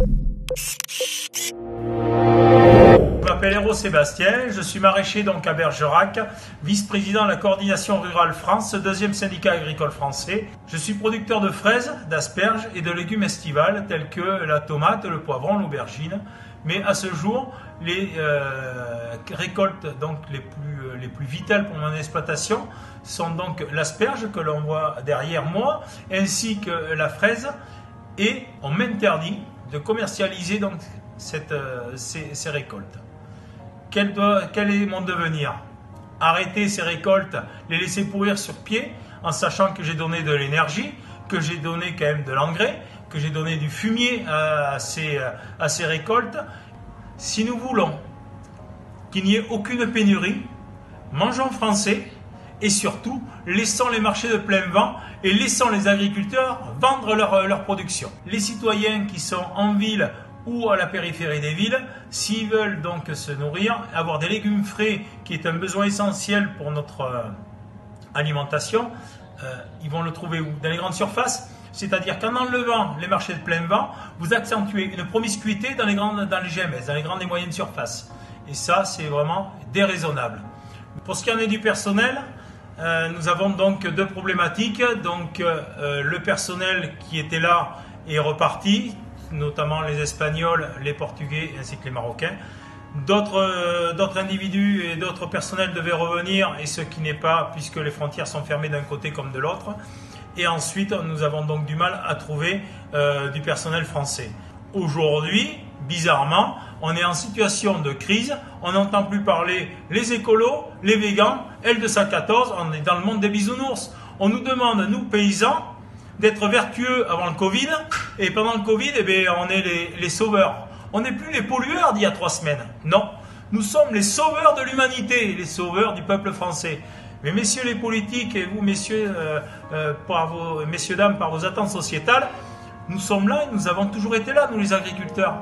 Je m'appelle Hérault Sébastien, je suis maraîcher donc à Bergerac, vice-président de la coordination rurale France, deuxième syndicat agricole français. Je suis producteur de fraises, d'asperges et de légumes estivales tels que la tomate, le poivron, l'aubergine. Mais à ce jour, les récoltes donc les plus vitales pour mon exploitation sont donc l'asperge que l'on voit derrière moi, ainsi que la fraise. Et on m'interdit de commercialiser donc ces récoltes. Quel est mon devenir? Arrêter ces récoltes, les laisser pourrir sur pied, en sachant que j'ai donné de l'énergie, que j'ai donné quand même de l'engrais, que j'ai donné du fumier à ces récoltes. Si nous voulons qu'il n'y ait aucune pénurie, mangeons français et surtout laissons les marchés de plein vent et laissons les agriculteurs vendre leur production. Les citoyens qui sont en ville ou à la périphérie des villes, s'ils veulent donc se nourrir, avoir des légumes frais qui est un besoin essentiel pour notre alimentation, ils vont le trouver où? Dans les grandes surfaces. C'est-à-dire qu'en enlevant les marchés de plein vent, vous accentuez une promiscuité dans les GMS, dans les grandes et moyennes surfaces. Et ça, c'est vraiment déraisonnable. Pour ce qui en est du personnel, nous avons donc deux problématiques. Donc, le personnel qui était là est reparti, notamment les Espagnols, les Portugais ainsi que les Marocains. D'autres individus et d'autres personnels devaient revenir, et ce qui n'est pas, puisque les frontières sont fermées d'un côté comme de l'autre. Et ensuite, nous avons donc du mal à trouver du personnel français. Aujourd'hui, bizarrement, on est en situation de crise. On n'entend plus parler les écolos, les végans, L214, on est dans le monde des bisounours. On nous demande, nous paysans, d'être vertueux avant le Covid, et pendant le Covid, eh bien, on est les sauveurs. On n'est plus les pollueurs d'il y a 3 semaines. Non, nous sommes les sauveurs de l'humanité, les sauveurs du peuple français. Mais messieurs les politiques et vous, messieurs, messieurs, dames, par vos attentes sociétales, nous sommes là et nous avons toujours été là, nous les agriculteurs.